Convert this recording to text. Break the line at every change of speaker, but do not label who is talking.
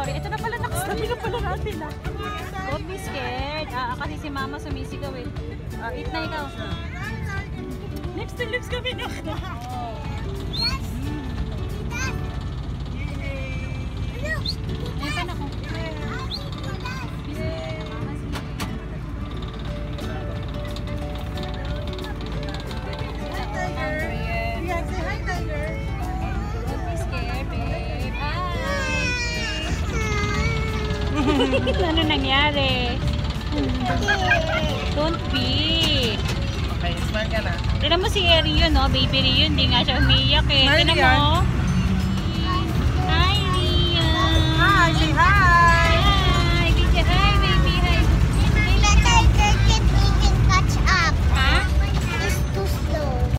sorry. Ito na pala, nakasabi na pala natin ah. Don't be scared. Kasi si mama sumisigaw eh. Eat na ikaw. Lips to lips kami na. Ayan pa na ko. Ano nangyari? Don't be.
Okay, smile ka na.
Tignan mo si Rion, no? Baby Rion, hindi nga siya umiyak eh.
Smile
Tignan
yan.
mo.